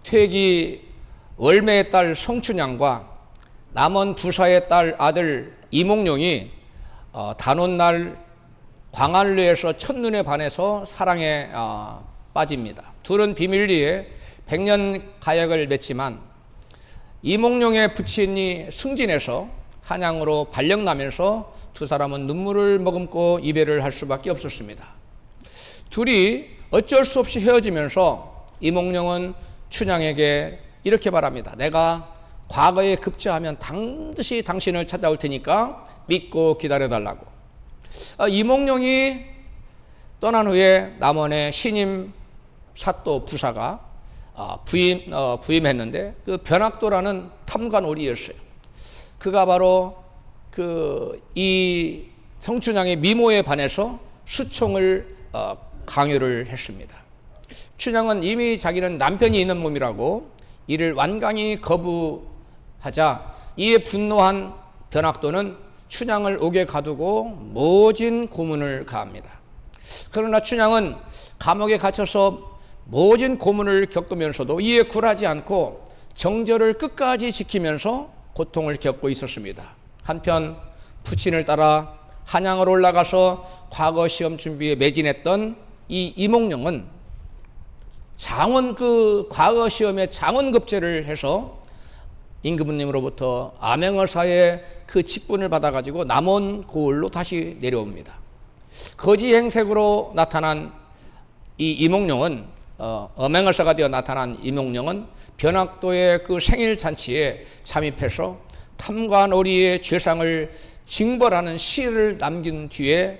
퇴기 월매의 딸 성춘향과 남원 부사의 딸 아들 이몽룡이 단오날 광안리에서 첫눈에 반해서 사랑에 빠집니다. 둘은 비밀리에 100년 가약을 맺지만 이몽룡의 부친이 승진해서 한양으로 발령나면서 두 사람은 눈물을 머금고 이별을 할 수밖에 없었습니다. 둘이 어쩔 수 없이 헤어지면서 이몽룡은 춘향에게 이렇게 말합니다. 내가 과거에 급제하면 반드시 당신을 찾아올 테니까 믿고 기다려달라고. 이몽룡이 떠난 후에 남원의 신임 사또 부사가 부임했는데 그 변학도라는 탐관오리였어요. 그가 바로 이 성춘향의 미모에 반해서 수총을 강요를 했습니다. 춘향은 이미 자기는 남편이 있는 몸이라고 이를 완강히 거부하자 이에 분노한 변학도는 춘향을 옥에 가두고 모진 고문을 가합니다. 그러나 춘향은 감옥에 갇혀서 모진 고문을 겪으면서도 이에 굴하지 않고 정절을 끝까지 지키면서 고통을 겪고 있었습니다. 한편 부친을 따라 한양으로 올라가서 과거 시험 준비에 매진했던 이 이몽룡은 과거 시험에 장원급제를 해서 임금님으로부터 암행어사의 그 직분을 받아가지고 남원 고을로 다시 내려옵니다. 거지 행색으로 나타난 이 이몽룡은 암행어사가 되어 나타난 이몽룡은 변학도의 그 생일 잔치에 잠입해서 탐관오리의 죄상을 징벌하는 시를 남긴 뒤에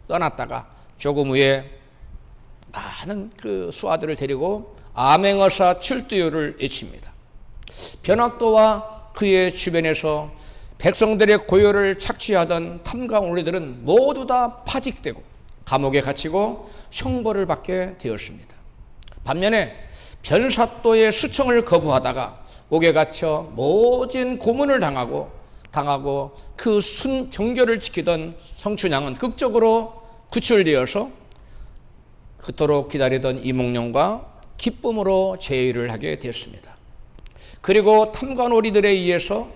떠났다가 조금 후에 많은 그 수하들을 데리고 암행어사 출두요를 외칩니다. 변학도와 그의 주변에서 백성들의 고요를 착취하던 탐관오리들은 모두 다 파직되고 감옥에 갇히고 형벌을 받게 되었습니다. 반면에 변사또의 수청을 거부하다가 옥에 갇혀 모진 고문을 당하고 그 정결을 지키던 성춘향은 극적으로 구출되어서 그토록 기다리던 이몽룡과 기쁨으로 재회를 하게 됐습니다. 그리고 탐관오리들에 의해서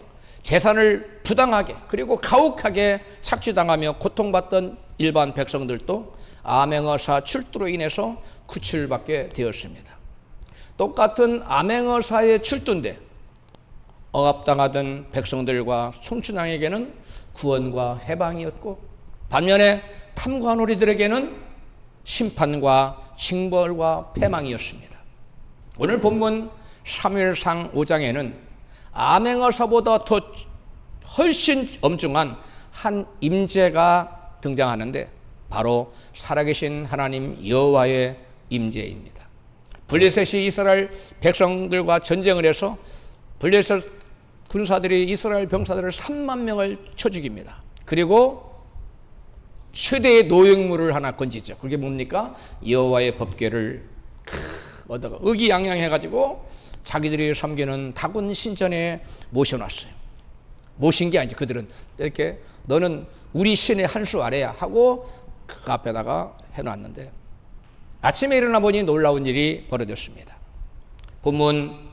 재산을 부당하게 그리고 가혹하게 착취당하며 고통받던 일반 백성들도 암행어사 출두로 인해서 구출받게 되었습니다. 똑같은 암행어사의 출두인데 억압당하던 백성들과 성춘향에게는 구원과 해방이었고 반면에 탐관오리들에게는 심판과 징벌과 패망이었습니다. 오늘 본문 사무엘상 5장에는 암행어사보다 더 훨씬 엄중한 한 임재가 등장하는데 바로 살아계신 하나님 여호와의 임재입니다. 블레셋이 이스라엘 백성들과 전쟁을 해서 블레셋 군사들이 이스라엘 병사들을 3만 명을 쳐 죽입니다. 그리고 최대의 노획물을 하나 건지죠. 그게 뭡니까? 여호와의 법궤를 얻어가 의기양양해가지고 자기들이 섬기는 다곤 신전에 모셔놨어요. 모신 게 아니지. 그들은 이렇게 너는 우리 신의 한 수 아래야 하고 그 앞에다가 해놨는데 아침에 일어나 보니 놀라운 일이 벌어졌습니다. 본문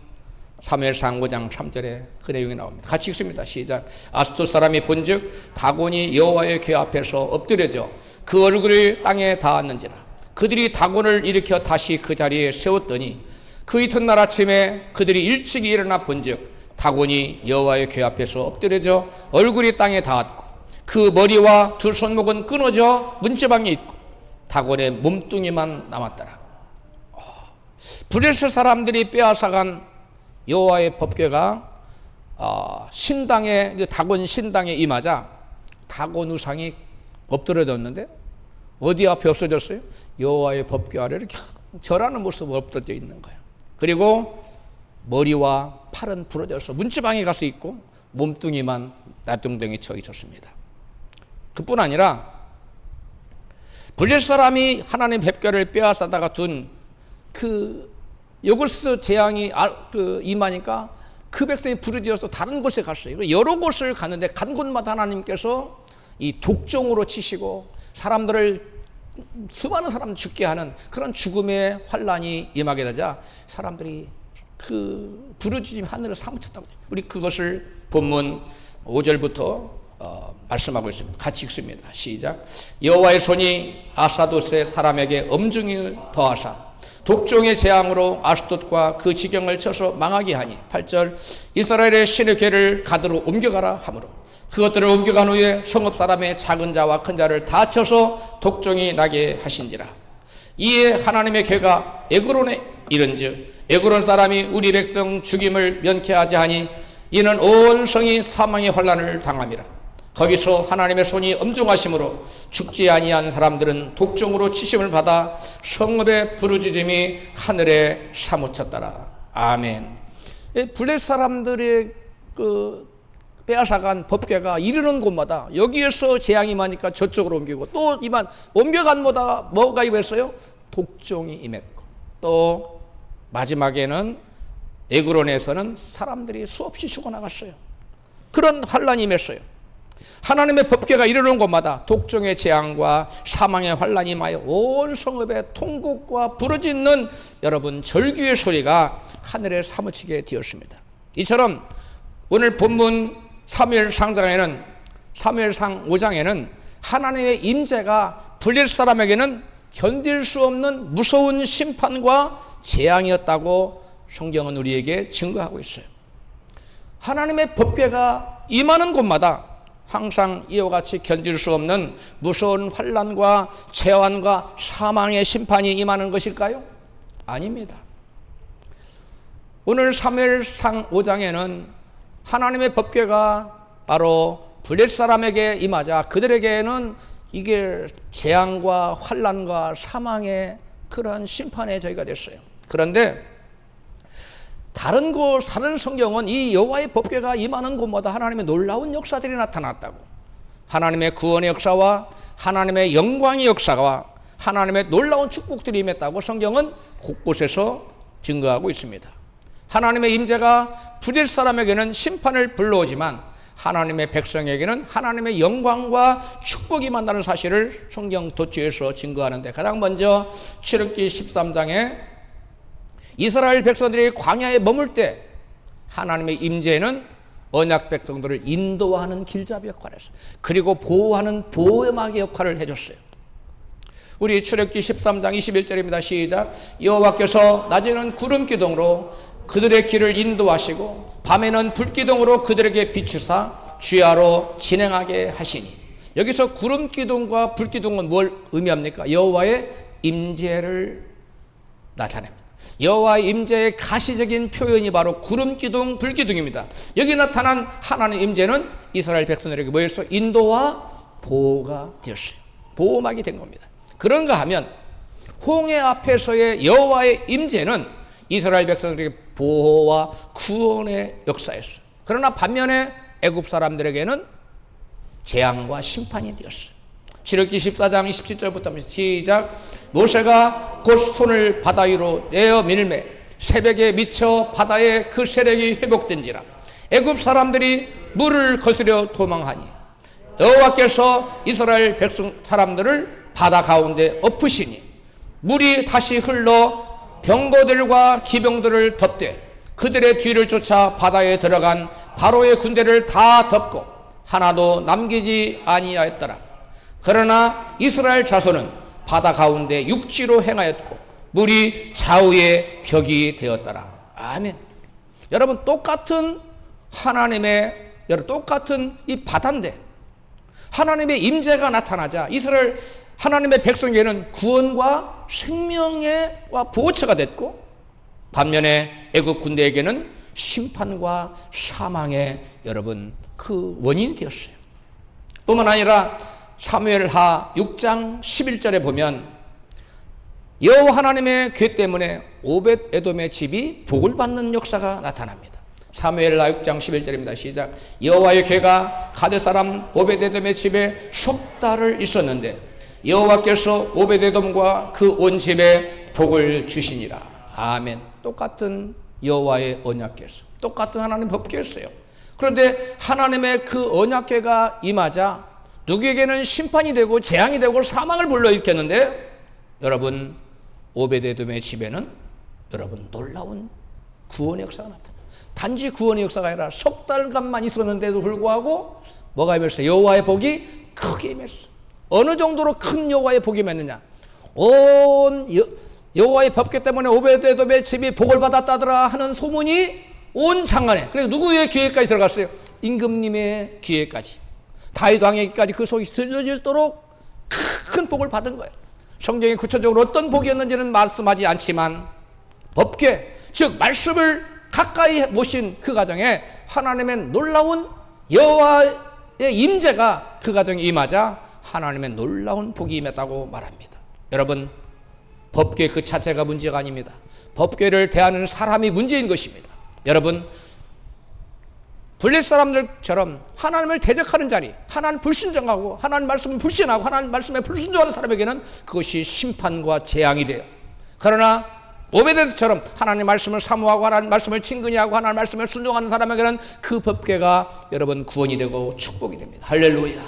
사무엘상 5장 3절에 그 내용이 나옵니다. 같이 읽습니다. 시작. 아스돗 사람이 본즉 다곤이 여호와의 궤 앞에서 엎드려져 그 얼굴을 땅에 닿았는지라. 그들이 다곤을 일으켜 다시 그 자리에 세웠더니 그 이튿날 아침에 그들이 일찍이 일어나 본즉 다곤이 여호와의 궤 앞에서 엎드려져 얼굴이 땅에 닿았고 그 머리와 두 손목은 끊어져 문지방에 있고 다곤의 몸뚱이만 남았더라. 블레셋 사람들이 빼앗아간 여호와의 법궤가 다곤 신당에 임하자 다곤 우상이 엎드려졌는데 어디 앞에 없어졌어요? 여호와의 법궤 아래 이렇게 절하는 모습으로 엎드려 있는 거예요. 그리고 머리와 팔은 부러져서 문지방에 가서 있고 몸뚱이만 나둥덩이 쳐 있었습니다. 그뿐 아니라 블레셋 사람이 하나님 법궤를 빼앗아다가 둔 여걸스 재앙이 임하니까 그 백성이 부르짖어서 다른 곳에 갔어요. 여러 곳을 갔는데 간 곳마다 하나님께서 이 독종으로 치시고 사람들을 수많은 사람 죽게 하는 그런 죽음의 환란이 임하게 되자 사람들이 그 부르짖음 하늘을 사무쳤다고. 우리 그것을 본문 5절부터 말씀하고 있습니다. 같이 읽습니다. 시작. 여호와의 손이 아사돗의 사람에게 엄중히 더하사 독종의 재앙으로 아스돗과 그 지경을 쳐서 망하게 하니. 8절. 이스라엘의 신의 궤를 가드로 옮겨가라 하므로 그것들을 옮겨간 후에 성읍 사람의 작은 자와 큰 자를 다 쳐서 독종이 나게 하신지라. 이에 하나님의 궤가 에그론에 이른즉 에그론 사람이 우리 백성 죽임을 면케하지 하니 이는 온 성이 사망의 환난을 당함이라. 거기서 하나님의 손이 엄중하심으로 죽지 아니한 사람들은 독종으로 치심을 받아 성읍의 부르짖음이 하늘에 사무쳤더라. 아멘. 블레셋 사람들의 그 빼앗아간 법궤가 이르는 곳마다 여기에서 재앙이 임하니까 저쪽으로 옮기고 또 이만 옮겨간 곳마다 뭐가 임했어요? 독종이 임했고 또 마지막에는 에그론에서는 사람들이 수없이 죽어나갔어요. 그런 환란이 임했어요. 하나님의 법궤가 이르는 곳마다 독종의 재앙과 사망의 환란이 임하여 온 성읍의 통곡과 부르짖는 여러분 절규의 소리가 하늘에 사무치게 되었습니다. 이처럼 오늘 본문 사무엘상 5장에는 하나님의 임재가 블레셋 사람에게는 견딜 수 없는 무서운 심판과 재앙이었다고 성경은 우리에게 증거하고 있어요. 하나님의 법궤가 임하는 곳마다 항상 이와 같이 견딜 수 없는 무서운 환난과 재환과 사망의 심판이 임하는 것일까요? 아닙니다. 오늘 사무엘상 5장에는 하나님의 법궤가 바로 블레셋 사람에게 임하자 그들에게는 이게 재앙과 환난과 사망의 그런 심판의 저희가 됐어요. 그런데 다른 성경은 이 여호와의 법궤가 임하는 곳마다 하나님의 놀라운 역사들이 나타났다고. 하나님의 구원의 역사와 하나님의 영광의 역사와 하나님의 놀라운 축복들이 임했다고 성경은 곳곳에서 증거하고 있습니다. 하나님의 임재가 블레셋 사람에게는 심판을 불러오지만 하나님의 백성에게는 하나님의 영광과 축복이 임한다는 사실을 성경 도처에서 증거하는데 가장 먼저 출애굽기 13장에 이스라엘 백성들이 광야에 머물 때 하나님의 임재는 언약 백성들을 인도하는 길잡이 역할을 했어요. 그리고 보호하는 보호막의 역할을 해줬어요. 우리 출애굽기 13장 21절입니다. 시작. 여호와께서 낮에는 구름 기둥으로 그들의 길을 인도하시고 밤에는 불기둥으로 그들에게 비추사 주야로 진행하게 하시니. 여기서 구름 기둥과 불기둥은 뭘 의미합니까? 여호와의 임재를 나타냅니다. 여호와의 임재의 가시적인 표현이 바로 구름 기둥, 불기둥입니다. 여기 나타난 하나님의 임재는 이스라엘 백성들에게 뭐였어요? 인도와 보호가 되었어요. 보호막이 된 겁니다. 그런가 하면 홍해 앞에서의 여호와의 임재는 이스라엘 백성들에게 보호와 구원의 역사였어요. 그러나 반면에 애굽 사람들에게는 재앙과 심판이 되었어요. 출애굽기 14장 27절부터 시작. 모세가 곧 손을 바다 위로 내어 밀매 새벽에 미쳐 바다에 그 세력이 회복된지라. 애굽 사람들이 물을 거스려 도망하니 여호와께서 이스라엘 백성 사람들을 바다 가운데 엎으시니 물이 다시 흘러 병거들과 기병들을 덮되 그들의 뒤를 쫓아 바다에 들어간 바로의 군대를 다 덮고 하나도 남기지 아니하였더라. 그러나 이스라엘 자손은 바다 가운데 육지로 행하였고 물이 좌우의 벽이 되었더라. 아멘. 여러분 똑같은 똑같은 이 바다인데 하나님의 임재가 나타나자 이스라엘 하나님의 백성에게는 구원과 생명과 보호처가 됐고 반면에 애굽 군대에게는 심판과 사망의 여러분 그 원인이 되었어요. 뿐만 아니라 사무엘하 6장 11절에 보면 여호와 하나님의 궤 때문에 오벳 에돔의 집이 복을 받는 역사가 나타납니다. 사무엘하 6장 11절입니다. 시작. 여호와의 궤가 가데 사람 오벳 에돔의 집에 석 달을 있었는데 여호와께서 오벳 에돔과 그 온 집에 복을 주시니라. 아멘. 똑같은 여호와의 언약궤에서 똑같은 하나님 법궤였어요. 그런데 하나님의 그 언약궤가 임하자 누구에게는 심판이 되고 재앙이 되고 사망을 불러일으켰는데 여러분 오베데돔의 집에는 여러분 놀라운 구원의 역사가 나타납니다. 단지 구원의 역사가 아니라 석 달간만 있었는데도 불구하고 뭐가 임했어요? 여호와의 복이 크게 임했어. 어느 정도로 큰 여호와의 복이 임했느냐? 온 여호와의 법궤 때문에 오베데돔의 집이 복을 받았다더라 하는 소문이 온 장안에, 그리고 누구의 귀에까지 들어갔어요? 임금님의 귀에까지, 다윗 왕에게까지 그 소식이 들려질도록 큰 복을 받은 거예요. 성경이 구체적으로 어떤 복이었는지는 말씀하지 않지만 법궤, 즉 말씀을 가까이 모신 그 가정에 하나님의 놀라운 여호와의 임재가 그 가정에 임하자 하나님의 놀라운 복이 임했다고 말합니다. 여러분, 법궤 그 자체가 문제가 아닙니다. 법궤를 대하는 사람이 문제인 것입니다. 여러분, 블레 사람들처럼 하나님을 대적하는 자리, 하나님 불순종하고 하나님 말씀을 불신하고 하나님 말씀에 불순종하는 사람에게는 그것이 심판과 재앙이 돼요. 그러나 오베데돔처럼 하나님 말씀을 사모하고 하나님 말씀을 친근히 하고 하나님 말씀을 순종하는 사람에게는 그 법궤가 여러분 구원이 되고 축복이 됩니다. 할렐루야.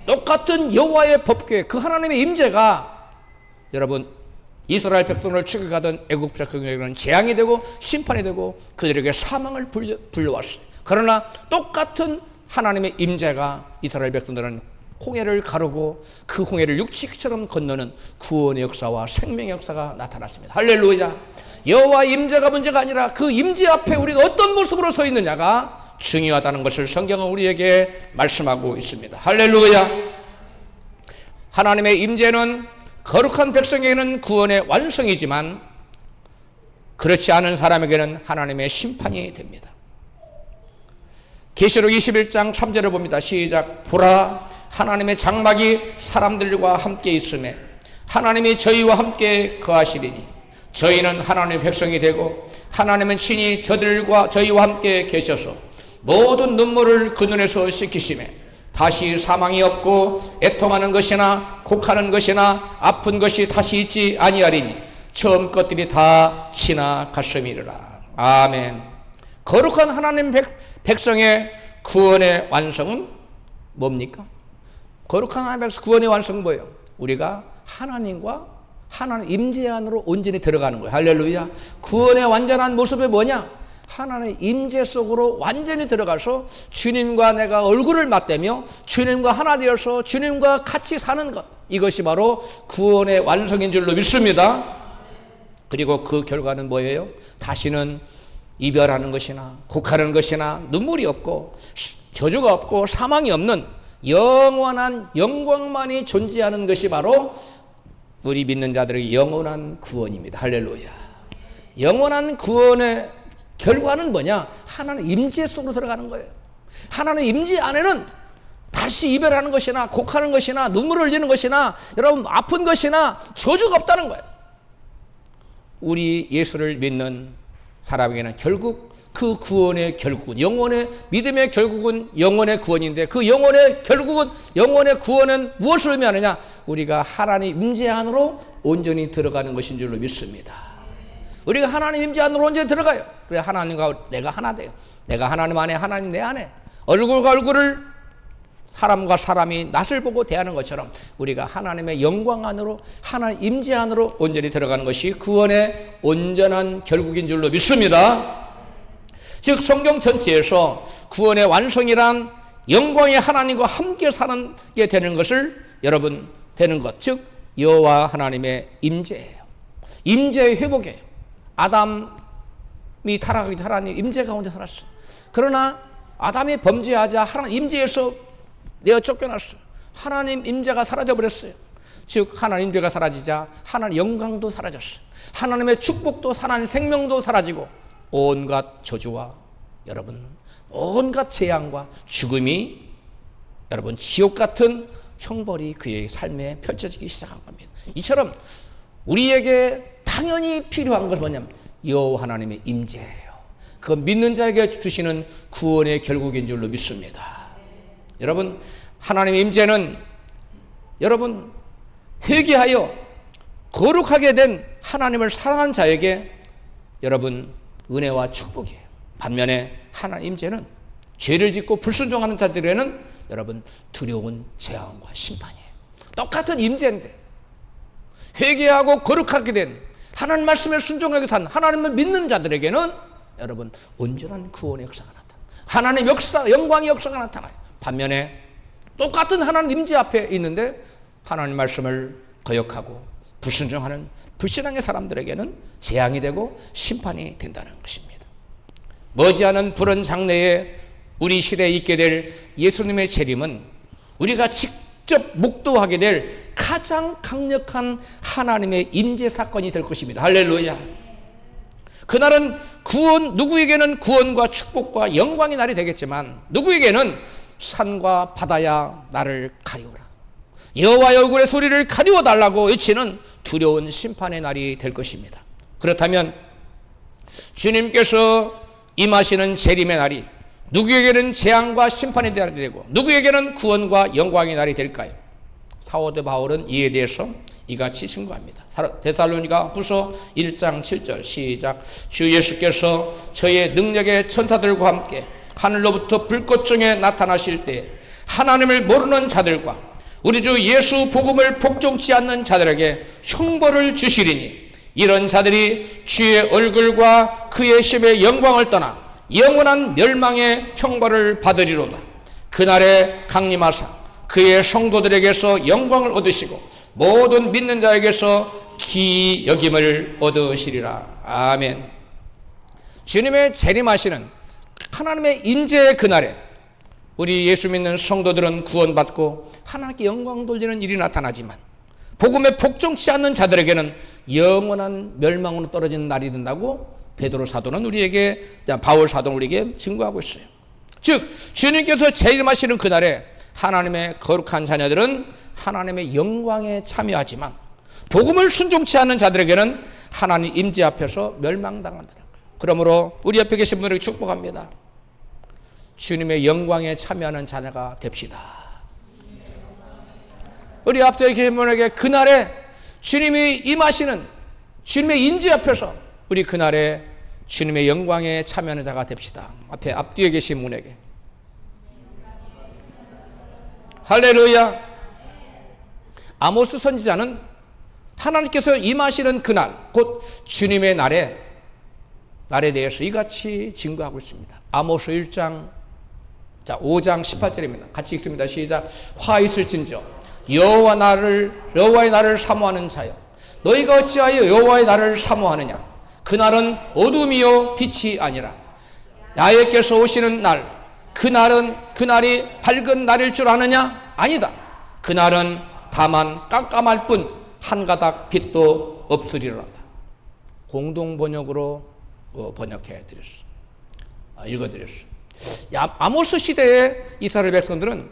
똑같은 여호와의 법궤, 그 하나님의 임재가 여러분 이스라엘 백성을 추격하던 애국 백성에게는 재앙이 되고 심판이 되고 그들에게 사망을 불려왔어요. 그러나 똑같은 하나님의 임재가 이스라엘 백성들은 홍해를 가르고 그 홍해를 육지처럼 건너는 구원의 역사와 생명의 역사가 나타났습니다. 할렐루야. 여호와의 임재가 문제가 아니라 그 임재 앞에 우리가 어떤 모습으로 서 있느냐가 중요하다는 것을 성경은 우리에게 말씀하고 있습니다. 할렐루야. 하나님의 임재는 거룩한 백성에게는 구원의 완성이지만 그렇지 않은 사람에게는 하나님의 심판이 됩니다. 계시록 21장 3절을 봅니다. 시작. 보라, 하나님의 장막이 사람들과 함께 있음에 하나님이 저희와 함께 거하시리니 저희는 하나님의 백성이 되고 하나님은 친히 저희와 함께 계셔서 모든 눈물을 그 눈에서 씻기시매 다시 사망이 없고 애통하는 것이나 곡하는 것이나 아픈 것이 다시 있지 아니하리니 처음 것들이 다 지나갔음이라. 아멘. 거룩한 하나님 백성의 구원의 완성은 뭡니까? 거룩한 하나님 백성 구원의 완성은 뭐예요? 우리가 하나님과 하나님 임재 안으로 온전히 들어가는 거예요. 할렐루야. 구원의 완전한 모습이 뭐냐? 하나님의 임재 속으로 완전히 들어가서 주님과 내가 얼굴을 맞대며 주님과 하나 되어서 주님과 같이 사는 것, 이것이 바로 구원의 완성인 줄로 믿습니다. 그리고 그 결과는 뭐예요? 다시는 이별하는 것이나 곡하는 것이나 눈물이 없고 저주가 없고 사망이 없는 영원한 영광만이 존재하는 것이 바로 우리 믿는 자들의 영원한 구원입니다. 할렐루야. 영원한 구원의 결과는 뭐냐? 하나님 임재 속으로 들어가는 거예요. 하나님 임재 안에는 다시 이별하는 것이나 곡하는 것이나 눈물을 흘리는 것이나 여러분 아픈 것이나 저주가 없다는 거예요. 우리 예수를 믿는 사람에게는 결국 그 구원의 결국은, 영혼의 믿음의 결국은 영혼의 구원인데 그 영혼의 결국은, 영혼의 구원은 무엇을 의미하느냐? 우리가 하나님 임재 안으로 온전히 들어가는 것인 줄로 믿습니다. 우리가 하나님 임재 안으로 온전히 들어가요. 그래 하나님과 내가 하나 돼요. 내가 하나님 안에, 하나님 내 안에. 얼굴과 얼굴을, 사람과 사람이 낯을 보고 대하는 것처럼 우리가 하나님의 영광 안으로, 하나님 임재 안으로 온전히 들어가는 것이 구원의 온전한 결국인 줄로 믿습니다. 즉 성경 전체에서 구원의 완성이란 영광의 하나님과 함께 사는 게 되는 것을 여러분 되는 것, 즉 여호와 하나님의 임재예요. 임재의 회복이에요. 아담이 타락하기 전에 하나님 임재 가운데 살았어. 그러나 아담이 범죄하자 하나님 임재에서 내어 쫓겨났어. 하나님 임재가 사라져버렸어요. 즉 하나님 임재가 사라지자 하나님 영광도 사라졌어. 하나님의 축복도, 하나님 생명도 사라지고 온갖 저주와 여러분 온갖 재앙과 죽음이 여러분 지옥 같은 형벌이 그의 삶에 펼쳐지기 시작한 겁니다. 이처럼 우리에게 당연히 필요한 것은 뭐냐면 여호와 하나님의 임재예요. 그 믿는 자에게 주시는 구원의 결국인 줄로 믿습니다. 여러분 하나님의 임재는 여러분 회개하여 거룩하게 된 하나님을 사랑한 자에게 여러분 은혜와 축복이에요. 반면에 하나님 임재는 죄를 짓고 불순종하는 자들에게는 여러분 두려운 재앙과 심판이에요. 똑같은 임재인데 회개하고 거룩하게 된 하나님 말씀에 순종하게 산 하나님을 믿는 자들에게는 여러분 온전한 구원의 역사가 나타나요. 하나님의 역사, 영광의 역사가 나타나요. 반면에 똑같은 하나님 임재 앞에 있는데 하나님 말씀을 거역하고 불순종하는 불신앙의 사람들에게는 재앙이 되고 심판이 된다는 것입니다. 머지않은 불은 장래에 우리 시대에 있게 될 예수님의 재림은 우리가 직접 목도하게 될 가장 강력한 하나님의 임재 사건이 될 것입니다. 할렐루야. 그날은 누구에게는 구원과 축복과 영광의 날이 되겠지만 누구에게는 산과 바다야 나를 가리우라, 여호와의 얼굴의 소리를 가리워 달라고 외치는 두려운 심판의 날이 될 것입니다. 그렇다면 주님께서 임하시는 재림의 날이 누구에게는 재앙과 심판의 날이 되고 누구에게는 구원과 영광의 날이 될까요? 사도 바울은 이에 대해서 이같이 증거합니다. 데살로니가 후서 1장 7절 시작. 주 예수께서 저의 능력의 천사들과 함께 하늘로부터 불꽃 중에 나타나실 때 하나님을 모르는 자들과 우리 주 예수 복음을 복종치 않는 자들에게 형벌을 주시리니 이런 자들이 주의 얼굴과 그의 심의 영광을 떠나 영원한 멸망의 형벌을 받으리로다. 그날에 강림하사 그의 성도들에게서 영광을 얻으시고 모든 믿는 자에게서 기이 여김을 얻으시리라. 아멘. 주님의 재림하시는 하나님의 임재의 그날에 우리 예수 믿는 성도들은 구원받고 하나님께 영광 돌리는 일이 나타나지만 복음에 복종치 않는 자들에게는 영원한 멸망으로 떨어지는 날이 된다고 베드로 사도는 바울 사도는 우리에게 증거하고 있어요. 즉 주님께서 재림하시는 그날에 하나님의 거룩한 자녀들은 하나님의 영광에 참여하지만 복음을 순종치 않는 자들에게는 하나님 임재 앞에서 멸망당한다는 거예요. 그러므로 우리 옆에 계신 분들에게 축복합니다. 주님의 영광에 참여하는 자녀가 됩시다. 우리 앞에 계신 분에게 그날에 주님이 임하시는 주님의 임재 앞에서 우리 그날에 주님의 영광에 참여하는 자가 됩시다. 앞뒤에 계신 분에게 할렐루야. 아모스 선지자는 하나님께서 임하시는 그날 곧 주님의 날에 대해서 이같이 증거하고 있습니다. 아모스 1장 5장 18절입니다. 같이 읽습니다. 시작. 화 있을진저 여호와의 날을 사모하는 자여 너희가 어찌하여 여호와의 날을 사모하느냐. 그날은 어둠이요 빛이 아니라 야훼께서 오시는 날, 그날이 밝은 날일 줄 아느냐? 아니다. 그날은 다만 깜깜할 뿐 한 가닥 빛도 없으리로다. 공동 번역으로 번역해 드렸어. 읽어 드렸어. 아모스 시대의 이스라엘 백성들은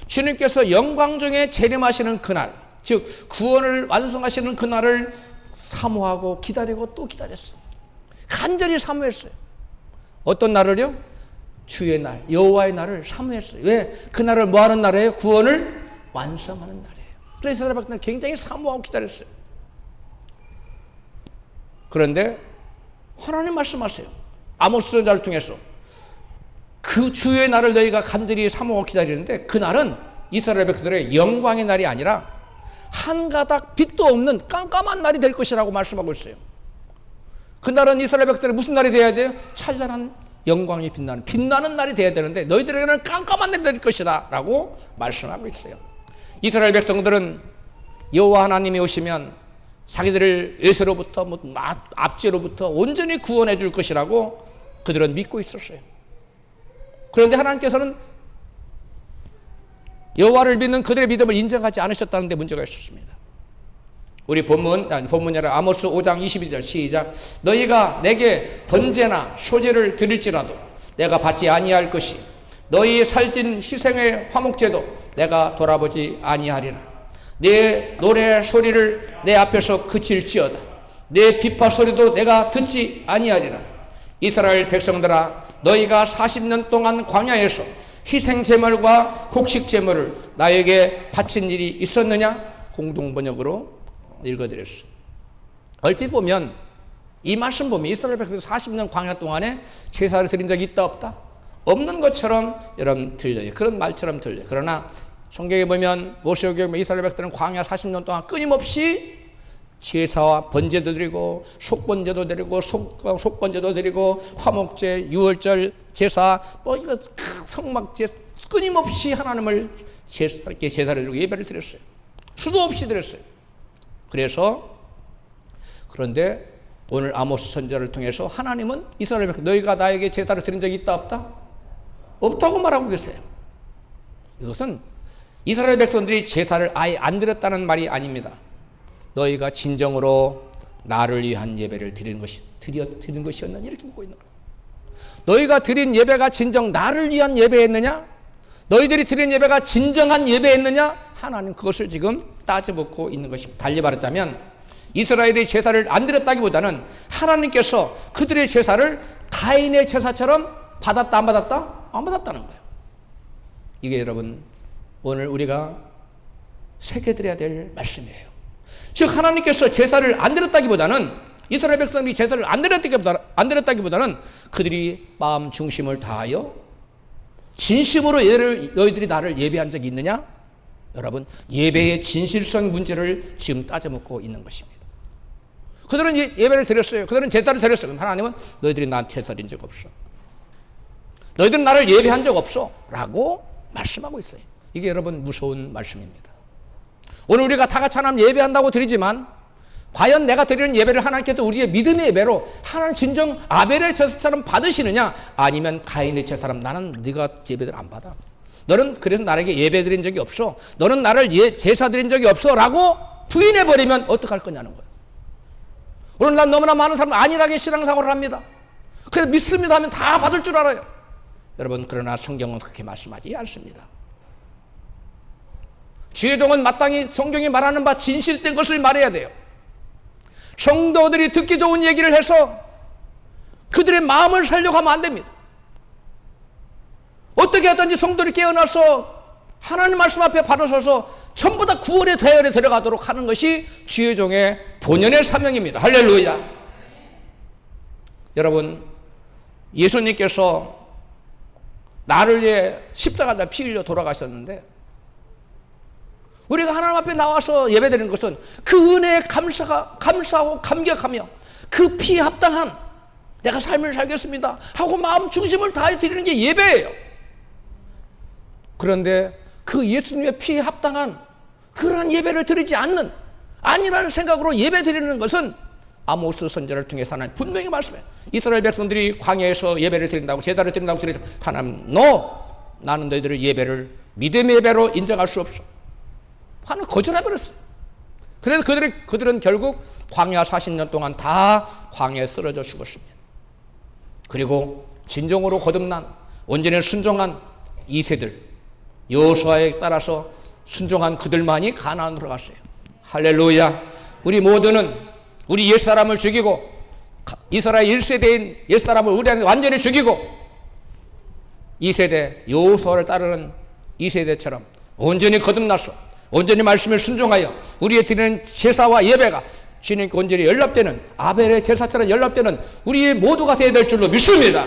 주님께서 영광 중에 재림하시는 그날, 즉 구원을 완성하시는 그날을 사모하고 기다리고 또 기다렸어요. 간절히 사모했어요. 어떤 날을요? 주의 날, 여호와의 날을 사모했어요. 왜? 그날을 뭐하는 날이에요? 구원을 완성하는 날이에요. 그래서 이스라엘 백성들은 굉장히 사모하고 기다렸어요. 그런데 하나님 말씀하세요. 아모스 선지자를 통해서 그 주의 날을 너희가 간절히 사모하고 기다리는데 그날은 이스라엘 백성들의 영광의 날이 아니라 한 가닥 빛도 없는 깜깜한 날이 될 것이라고 말씀하고 있어요. 그날은 이스라엘 백성들의 무슨 날이 돼야 돼요? 찬란한 영광이 빛나는 날이 돼야 되는데 너희들에게는 깜깜한 날이 될 것이다 라고 말씀하고 있어요. 이스라엘 백성들은 여호와 하나님이 오시면 자기들을 에서로부터 압제로부터 온전히 구원해 줄 것이라고 그들은 믿고 있었어요. 그런데 하나님께서는 여호와를 믿는 그들의 믿음을 인정하지 않으셨다는 데 문제가 있었습니다. 우리 본문이 아니라 아모스 5장 22절 시작. 너희가 내게 번제나 소제를 드릴지라도 내가 받지 아니할 것이 너희 살진 희생의 화목제도 내가 돌아보지 아니하리라. 내 노래 소리를 내 앞에서 그칠지어다. 내 비파 소리도 내가 듣지 아니하리라. 이스라엘 백성들아, 너희가 40년 동안 광야에서 희생 제물과 곡식 제물을 나에게 바친 일이 있었느냐? 공동 번역으로 읽어드렸어요. 얼핏 보면 이 말씀 보면 이스라엘 백성들 40년 광야 동안에 제사를 드린 적이 있다 없다? 없는 것처럼 여러분 들려요. 그런 말처럼 들려요. 그러나 성경에 보면 모세오경 이스라엘 백성들은 광야 40년 동안 끊임없이 제사와 번제도 드리고 속번제도 드리고 속번제도 드리고 화목제, 유월절 제사, 이거 성막 제사 끊임없이 하나님을 이렇게 제사를 드리고 예배를 드렸어요. 수도 없이 드렸어요. 그런데 오늘 아모스 선지자를 통해서 하나님은 이스라엘 백성 너희가 나에게 제사를 드린 적이 있다 없다? 없다고 말하고 계세요. 이것은 이스라엘 백성들이 제사를 아예 안 드렸다는 말이 아닙니다. 너희가 진정으로 나를 위한 예배를 드리는 것이었느냐 이렇게 묻고 있는 거예요. 너희가 드린 예배가 진정 나를 위한 예배였느냐? 너희들이 드린 예배가 진정한 예배였느냐? 하나님 그것을 지금 따져보고 있는 것입니다. 달리 말하자면 이스라엘이 제사를 안 드렸다기보다는 하나님께서 그들의 제사를 가인의 제사처럼 받았다 안 받았다? 안 받았다는 거예요. 이게 여러분 오늘 우리가 새겨드려야 될 말씀이에요. 즉 하나님께서 제사를 안 드렸다기보다는 이스라엘 백성들이 제사를 안 드렸다기보다는 그들이 마음 중심을 다하여 진심으로 너희들이 나를 예배한 적이 있느냐? 여러분 예배의 진실성 문제를 지금 따져먹고 있는 것입니다. 그들은 예배를 드렸어요. 그들은 제사를 드렸어요. 그럼 하나님은 너희들이 나한테 제사 드린 적 없어. 너희들은 나를 예배한 적 없어 라고 말씀하고 있어요. 이게 여러분 무서운 말씀입니다. 오늘 우리가 다 같이 하나님 예배한다고 드리지만 과연 내가 드리는 예배를 하나님께서 우리의 믿음의 예배로 하나님 진정 아벨의 제사처럼 받으시느냐? 아니면 가인의 제사처럼 나는 네가 예배를 안 받아. 너는 그래서 나에게 예배 드린 적이 없어. 너는 나를 제사 드린 적이 없어 라고 부인해버리면 어떡할 거냐는 거예요. 오늘 난 너무나 많은 사람은 안일하게 신앙생활을 합니다. 그래서 믿습니다 하면 다 받을 줄 알아요. 여러분 그러나 성경은 그렇게 말씀하지 않습니다. 주의 종은 마땅히 성경이 말하는 바 진실된 것을 말해야 돼요. 성도들이 듣기 좋은 얘기를 해서 그들의 마음을 살려고 하면 안 됩니다. 어떻게 하든지 성도들이 깨어나서 하나님 말씀 앞에 바로 서서 전부 다 구원의 대열에 들어가도록 하는 것이 주의 종의 본연의 사명입니다. 할렐루야. 여러분 예수님께서 나를 위해 십자가에 피 흘려 돌아가셨는데 우리가 하나님 앞에 나와서 예배드리는 것은 그 은혜에 감사하고 감격하며 그 피에 합당한 내가 삶을 살겠습니다 하고 마음 중심을 다해 드리는 게 예배예요. 그런데 그 예수님의 피에 합당한 그러한 예배를 드리지 않는 아니라는 생각으로 예배 드리는 것은 아모스 선지자를 통해서 하나님 분명히 말씀해요. 이스라엘 백성들이 광야에서 예배를 드린다고 제사를 드린다고 드려서 하나님 나는 너희들의 예배를 믿음의 예배로 인정할 수 없어. 하나님 거절해버렸어요. 그래서 그들은 결국 광야 40년 동안 다 광야에 쓰러져 죽었습니다. 그리고 진정으로 거듭난 온전히 순종한 2세들 여호수아에 따라서 순종한 그들만이 가나안으로 들어갔어요. 할렐루야. 우리 모두는 우리 옛사람을 죽이고 이스라엘 1세대인 옛사람을 우리한테 완전히 죽이고 2세대 여호수아를 따르는 2세대처럼 온전히 거듭나서 온전히 말씀을 순종하여 우리의 드리는 제사와 예배가 주님께 온전히 연락되는 아벨의 제사처럼 연락되는 우리 모두가 되어야 될 줄로 믿습니다.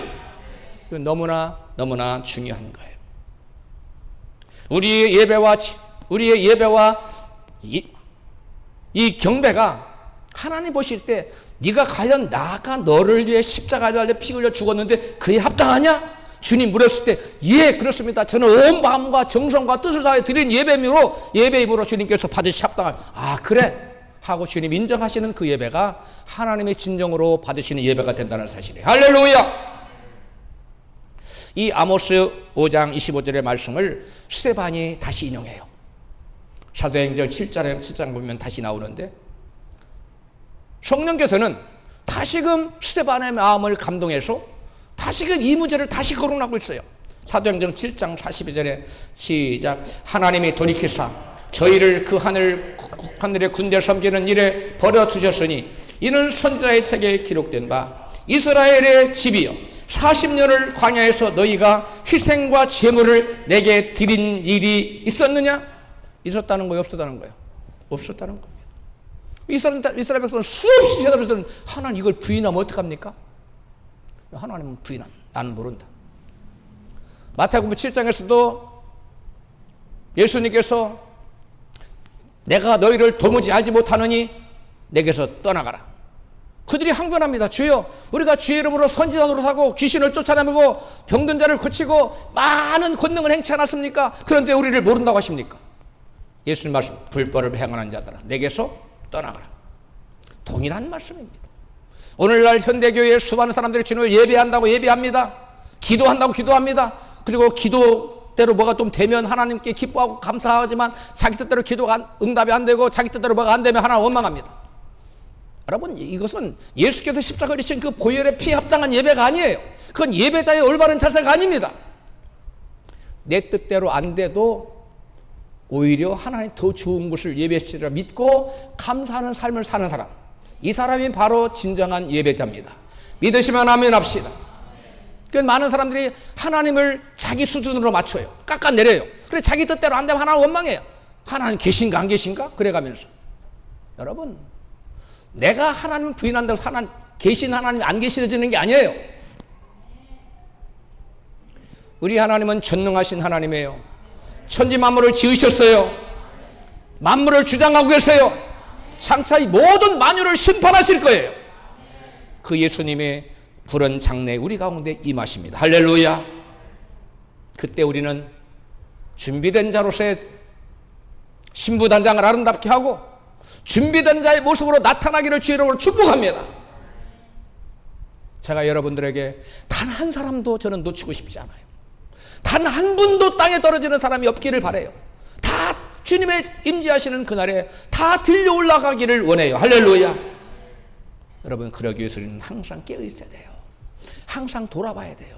이건 너무나 중요한 거예요. 우리의 예배와 이 경배가 하나님 보실 때 네가 과연 나가 너를 위해 십자가에 달려 피 흘려 죽었는데 그에 합당하냐? 주님 물었을 때 예 그렇습니다. 저는 온 마음과 정성과 뜻을 다해 드린 예배임으로 주님께서 받으시 합당한 그래 하고 주님 인정하시는 그 예배가 하나님의 진정으로 받으시는 예배가 된다는 사실이에요. 할렐루야. 이 아모스 5장 25절의 말씀을 스데반이 다시 인용해요. 사도행전 7장 보면 다시 나오는데 성령께서는 다시금 스데반의 마음을 감동해서 다시금 이 문제를 다시 거론하고 있어요. 사도행전 7장 42절에 시작. 하나님이 돌이키사 저희를 그 하늘의 군대 섬기는 일에 버려두셨으니 이는 선지자의 책에 기록된 바 이스라엘의 집이여 40년을 광야에서 너희가 희생과 제물을 내게 드린 일이 있었느냐? 있었다는 거예요? 없었다는 거예요? 없었다는 겁니다. 이스라엘 백성은 수없이 제사를 하나님 이걸 부인하면 어떡합니까? 하나님은 부인함. 나는 모른다. 마태복음 7장에서도 예수님께서 내가 너희를 도무지 알지 못하느니 내게서 떠나가라. 그들이 항변합니다. 주여, 우리가 주의 이름으로 선지자 노릇하고 귀신을 쫓아내고 병든 자를 고치고 많은 권능을 행치 않았습니까? 그런데 우리를 모른다고 하십니까? 예수님 말씀, 불법을 행하는 자들아 내게서 떠나가라. 동일한 말씀입니다. 오늘날 현대교회에 수많은 사람들이 주님을 예배한다고 예배합니다. 기도한다고 기도합니다. 그리고 기도대로 뭐가 좀 되면 하나님께 기뻐하고 감사하지만 자기 뜻대로 기도가 응답이 안 되고 자기 뜻대로 뭐가 안 되면 하나님 원망합니다. 여러분, 이것은 예수께서 십자가를 지신 그 보혈의 피에 합당한 예배가 아니에요. 그건 예배자의 올바른 자세가 아닙니다. 내 뜻대로 안 돼도 오히려 하나님 더 좋은 것을 예배시리라 믿고 감사하는 삶을 사는 사람, 이 사람이 바로 진정한 예배자입니다. 믿으시면 아멘 합시다. 그 많은 사람들이 하나님을 자기 수준으로 맞춰요. 깎아내려요. 그래 자기 뜻대로 안 되면 하나님 원망해요. 하나님 계신가 안 계신가? 그래가면서 여러분, 내가 하나님 부인한다고 계신 하나님이 안 계시해지는 게 아니에요. 우리 하나님은 전능하신 하나님이에요. 천지 만물을 지으셨어요. 만물을 주장하고 계세요. 장차 이 모든 만유를 심판하실 거예요. 그 예수님의 푸른 장래 우리 가운데 임하십니다. 할렐루야. 그때 우리는 준비된 자로서의 신부단장을 아름답게 하고 준비된 자의 모습으로 나타나기를 주의 이름으로 축복합니다. 제가 여러분들에게 단 한 사람도 저는 놓치고 싶지 않아요. 단 한 분도 땅에 떨어지는 사람이 없기를 바라요. 다 주님의 임재하시는 그날에 다 들려 올라가기를 원해요. 할렐루야. 여러분, 그러기 위해서 우리는 항상 깨어 있어야 돼요. 항상 돌아봐야 돼요.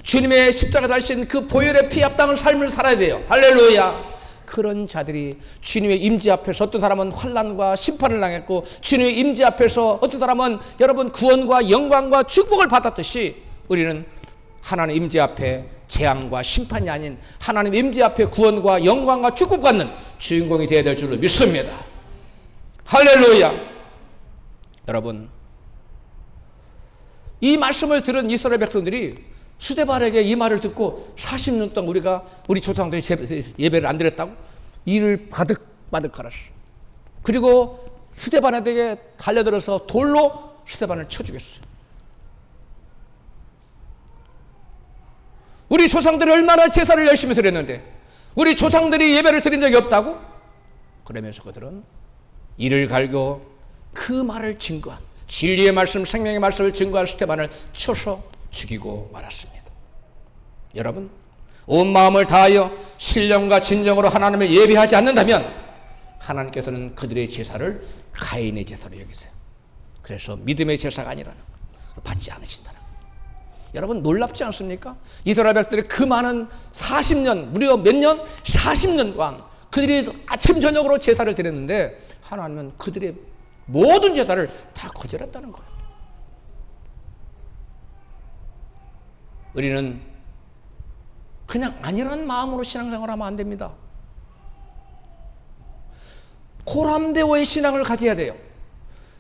주님의 십자가 달신 그 보혈의 피 합당한 삶을 살아야 돼요. 할렐루야. 그런 자들이 주님의 임재 앞에서 어떤 사람은 환난과 심판을 당했고 주님의 임재 앞에서 어떤 사람은 여러분 구원과 영광과 축복을 받았듯이 우리는 하나님 임재 앞에 재앙과 심판이 아닌 하나님 임재 앞에 구원과 영광과 축복받는 주인공이 되어야 될 줄로 믿습니다. 할렐루야. 여러분, 이 말씀을 들은 이스라엘 백성들이 스데반에게 이 말을 듣고 40년 동안 우리 조상들이 예배를 안 드렸다고 이를 바득바득 갈았어. 그리고 스데반에게 달려들어서 돌로 스데반을 쳐 죽였어요. 우리 조상들이 얼마나 제사를 열심히 드렸는데 우리 조상들이 예배를 드린 적이 없다고? 그러면서 그들은 이를 갈고 그 말을 증거한 진리의 말씀, 생명의 말씀을 증거한 스데반을 쳐서 죽이고 말았습니다. 여러분, 온 마음을 다하여 신령과 진정으로 하나님을 예배하지 않는다면 하나님께서는 그들의 제사를 가인의 제사로 여기세요. 그래서 믿음의 제사가 아니라는 걸 받지 않으신다는 거예요. 여러분, 놀랍지 않습니까? 이스라엘 백성들이 그 많은 40년, 무려 몇 년? 40년 동안 그들이 아침 저녁으로 제사를 드렸는데 하나님은 그들의 모든 제사를 다 거절했다는 거예요. 우리는 그냥 아니라는 마음으로 신앙생활을 하면 안 됩니다. 고람되어의 신앙을 가져야 돼요.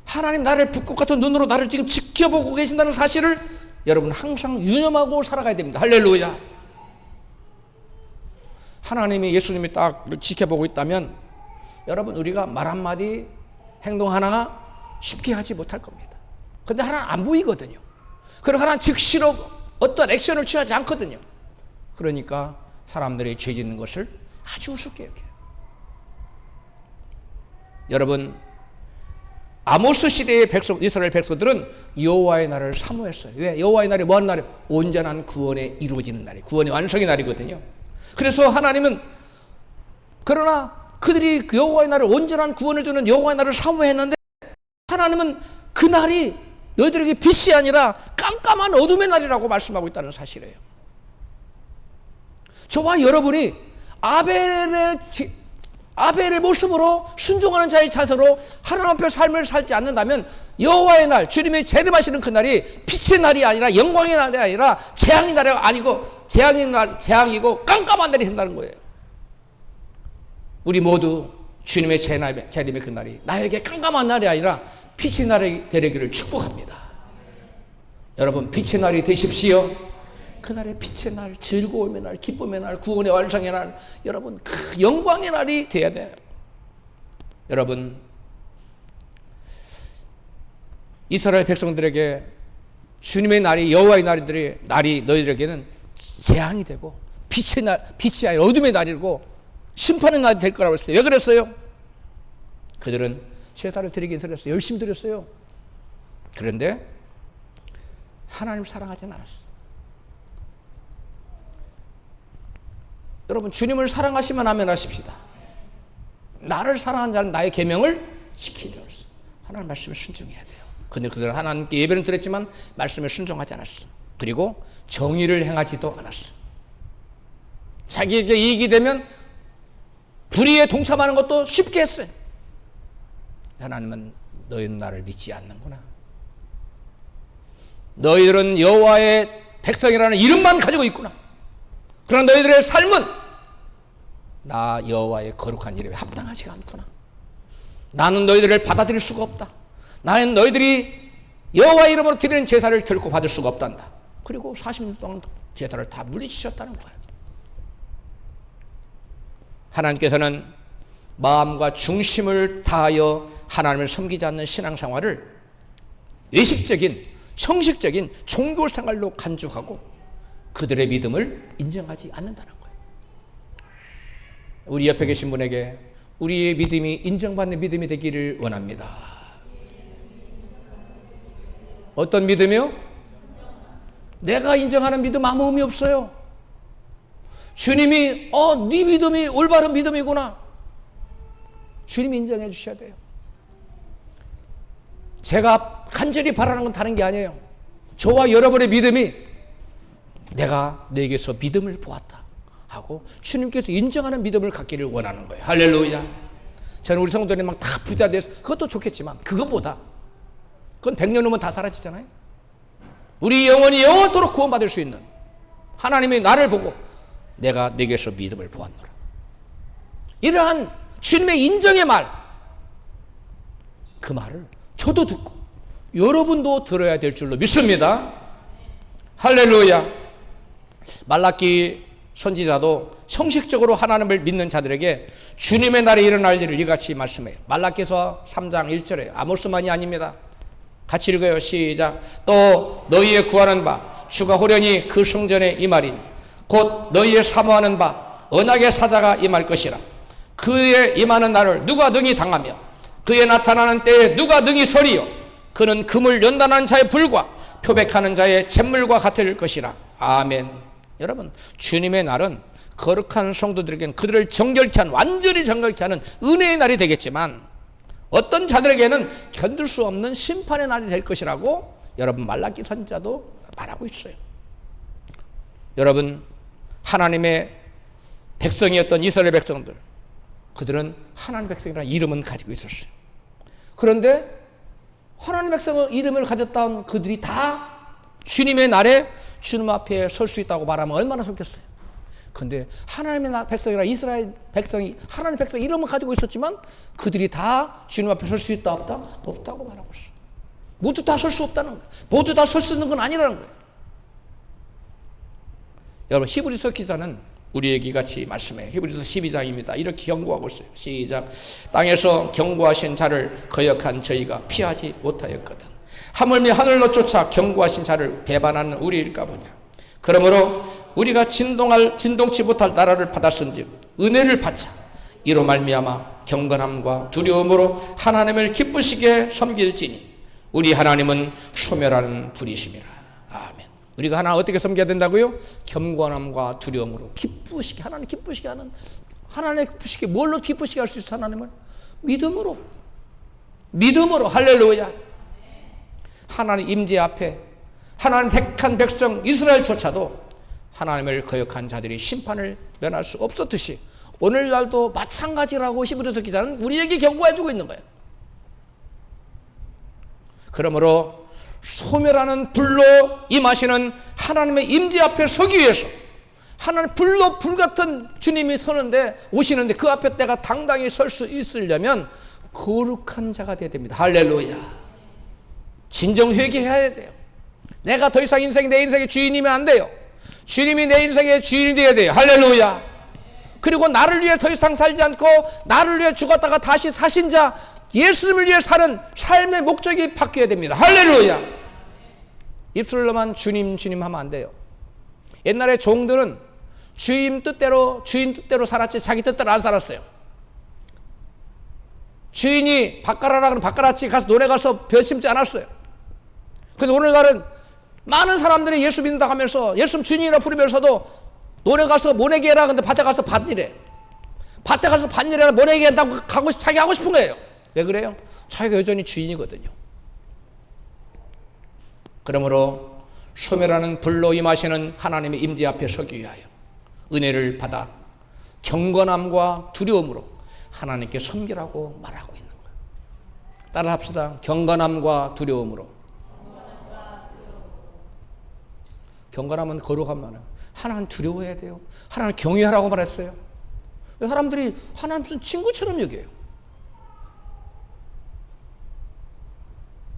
하나님 나를 붓꽃 같은 눈으로 나를 지금 지켜보고 계신다는 사실을 여러분 항상 유념하고 살아가야 됩니다. 할렐루야. 하나님이 예수님이 딱 지켜보고 있다면 여러분 우리가 말 한마디 행동 하나가 쉽게 하지 못할 겁니다. 그런데 하나는 안 보이거든요. 그리고 하나는 즉시로 어떤 액션을 취하지 않거든요. 그러니까 사람들이 죄 짓는 것을 아주 우습게 여겨요. 여러분, 아모스 시대의 이스라엘 백성들은 여호와의 날을 사모했어요. 왜? 여호와의 날이 뭐하는 날이에요? 온전한 구원에 이루어지는 날이에요. 구원의 완성의 날이거든요. 그래서 하나님은 그러나 그들이 그 여호와의 날을 온전한 구원을 주는 여호와의 날을 사모했는데 하나님은 그 날이 너희들에게 빛이 아니라 깜깜한 어둠의 날이라고 말씀하고 있다는 사실이에요. 저와 여러분이 아벨의 모습으로 순종하는 자의 자세로 하나님 앞에 삶을 살지 않는다면 여호와의 날, 주님의 재림하시는 그 날이 빛의 날이 아니라 영광의 날이 아니라 재앙의 날이 아니고 재앙이고 깜깜한 날이 된다는 거예요. 우리 모두 주님의 재림의 그 날이 나에게 깜깜한 날이 아니라 빛의 날이 되기를 축복합니다. 여러분, 빛의 날이 되십시오. 그날의 빛의 날, 즐거움의 날, 기쁨의 날, 구원의 완성의 날, 여러분 그 영광의 날이 돼야 돼요. 여러분, 이스라엘 백성들에게 주님의 날이, 여호와의 날이 너희들에게는 재앙이 되고 빛이 아니라 어둠의 날이고 심판의 날이 될 거라고 했어요. 왜 그랬어요? 그들은 제사를 드리긴 드렸어요. 열심히 드렸어요. 그런데 하나님을 사랑하지는 않았어요. 여러분, 주님을 사랑하시면 아멘하십시다. 나를 사랑한 자는 나의 계명을 지키려고 했어요. 하나님 말씀에 순종해야 돼요. 근데 그들은 하나님께 예배는 드렸지만 말씀에 순종하지 않았어. 그리고 정의를 행하지도 않았어. 자기에게 이익이 되면 불의에 동참하는 것도 쉽게 했어요. 하나님은 너희는 나를 믿지 않는구나. 너희들은 여호와의 백성이라는 이름만 가지고 있구나. 그러나 너희들의 삶은 나 여호와의 거룩한 이름에 합당하지가 않구나. 나는 너희들을 받아들일 수가 없다. 나는 너희들이 여호와 이름으로 드리는 제사를 결코 받을 수가 없단다. 그리고 40년 동안 제사를 다 물리치셨다는 거예요. 하나님께서는 마음과 중심을 다하여 하나님을 섬기지 않는 신앙생활을 외식적인, 형식적인 종교생활로 간주하고 그들의 믿음을 인정하지 않는다는 거예요. 우리 옆에 계신 분에게 우리의 믿음이 인정받는 믿음이 되기를 원합니다. 어떤 믿음이요? 내가 인정하는 믿음 아무 의미 없어요. 주님이 네 믿음이 올바른 믿음이구나. 주님이 인정해 주셔야 돼요. 제가 간절히 바라는 건 다른 게 아니에요. 저와 여러분의 믿음이 내가 너에게서 믿음을 보았다 하고 주님께서 인정하는 믿음을 갖기를 원하는 거예요. 할렐루야. 저는 우리 성도들이 막 다 부자 돼서 그것도 좋겠지만 그것보다 그건 100년 후면 다 사라지잖아요. 우리 영혼이 영원토록 구원받을 수 있는 하나님이 나를 보고 내가 네게서 믿음을 보았노라. 이러한 주님의 인정의 말, 그 말을 저도 듣고 여러분도 들어야 될 줄로 믿습니다. 할렐루야. 말라기 선지자도 형식적으로 하나님을 믿는 자들에게 주님의 날에 일어날 일을 이같이 말씀해요. 말라기서 3장 1절에 아모스만이 아닙니다. 같이 읽어요. 시작. 또 너희의 구하는 바 주가 호련히 그 성전에 임하리니 곧 너희의 사모하는 바 언약의 사자가 임할 것이라. 그의 임하는 날을 누가 능히 당하며 그의 나타나는 때에 누가 능히 서리요. 그는 금을 연단하는 자의 불과 표백하는 자의 잿물과 같을 것이라. 아멘. 여러분, 주님의 날은 거룩한 성도들에게는 그들을 정결케 하는, 완전히 정결케 하는 은혜의 날이 되겠지만 어떤 자들에게는 견딜 수 없는 심판의 날이 될 것이라고 여러분 말라기 선지자도 말하고 있어요. 여러분, 하나님의 백성이었던 이스라엘 백성들, 그들은 하나님 백성이라는 이름은 가지고 있었어요. 그런데 하나님 백성의 이름을 가졌던 그들이 다 주님의 날에 주님 앞에 설 수 있다고 말하면 얼마나 좋겠어요. 그런데 하나님의 백성이라 이스라엘 백성이 하나님 백성 이름을 가지고 있었지만 그들이 다 주님 앞에 설 수 있다 없다? 없다고 말하고 있어요. 모두 다 설 수 없다는 거예요. 모두 다 설 수 있는 건 아니라는 거예요. 여러분, 히브리서 기자는 우리에게 같이 말씀해요. 히브리서 12장입니다. 이렇게 경고하고 있어요. 시작. 땅에서 경고하신 자를 거역한 저희가 피하지 못하였거든. 하물며 하늘로 쫓아 경고하신 자를 배반하는 우리일까 보냐. 그러므로 우리가 진동치 못할 나라를 받았은즉 은혜를 받자. 이로 말미암아 경건함과 두려움으로 하나님을 기쁘시게 섬길지니 우리 하나님은 소멸하는 분이심이라. 아멘. 우리가 하나님 어떻게 섬겨야 된다고요? 경건함과 두려움으로 기쁘시게, 하나님 기쁘시게 하는, 하나님 기쁘시게, 뭘로 기쁘시게 할 수 있어? 하나님을 믿음으로, 할렐루야. 하나님 임재 앞에 하나님 택한 백성 이스라엘조차도 하나님을 거역한 자들이 심판을 면할 수 없었듯이 오늘날도 마찬가지라고 히브리서 기자는 우리에게 경고해주고 있는 거예요. 그러므로 소멸하는 불로 임하시는 하나님의 임재 앞에 서기 위해서 하나님 불로 불같은 주님이 오시는데 그 앞에 내가 당당히 설 수 있으려면 거룩한 자가 되어야 됩니다. 할렐루야. 진정 회개해야 돼요. 내가 더 이상 내 인생의 주인이면 안 돼요. 주님이 내 인생의 주인이 되어야 돼요. 할렐루야. 그리고 나를 위해 더 이상 살지 않고 나를 위해 죽었다가 다시 사신 자 예수님을 위해 사는 삶의 목적이 바뀌어야 됩니다. 할렐루야. 입술로만 주님 주님 하면 안 돼요. 옛날에 종들은 주인 뜻대로 살았지 자기 뜻대로 안 살았어요. 주인이 바꿔라라 그러면 바꿔라치 가서 노래 가서 벼 심지 않았어요. 근데 오늘날은 많은 사람들이 예수 믿는다 하면서 예수 주님이라 부르면서도 노래 가서 모내기 해라 근데 밭에 가서 밭일해. 밭에 가서 밭일해라 모내기 한다고 자기 하고 싶은 거예요. 왜 그래요? 자기가 여전히 주인이거든요. 그러므로 소멸하는 불로 임하시는 하나님의 임재 앞에 서기 위하여 은혜를 받아 경건함과 두려움으로 하나님께 섬기라고 말하고 있는 거예요. 따라 합시다. 경건함과 두려움으로. 경건함은 거룩한 말이에요. 하나님 두려워해야 돼요. 하나님 경외하라고 말했어요. 사람들이 하나님 무슨 친구처럼 여겨요.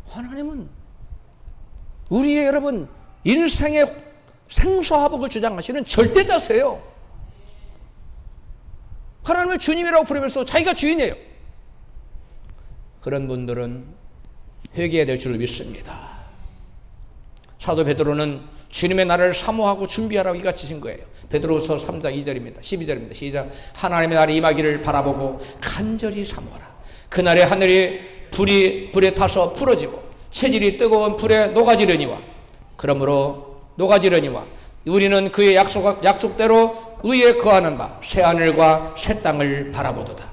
하나님은 우리의 여러분 인생의 생사화복을 주장하시는 절대자세요. 하나님을 주님이라고 부르면서 자기가 주인이에요. 그런 분들은 회개해야 될 줄 믿습니다. 사도 베드로는 주님의 날을 사모하고 준비하라고 이같이 신 거예요. 베드로후서 3장 2절입니다. 12절입니다. 시작. 하나님의 날이 임하기를 바라보고 간절히 사모하라. 그날에 하늘이 불에 타서 부러지고 체질이 뜨거운 불에 녹아지려니와 그러므로 녹아지려니와 우리는 그의 약속대로 위에 거하는 바 새 하늘과 새 땅을 바라보도다.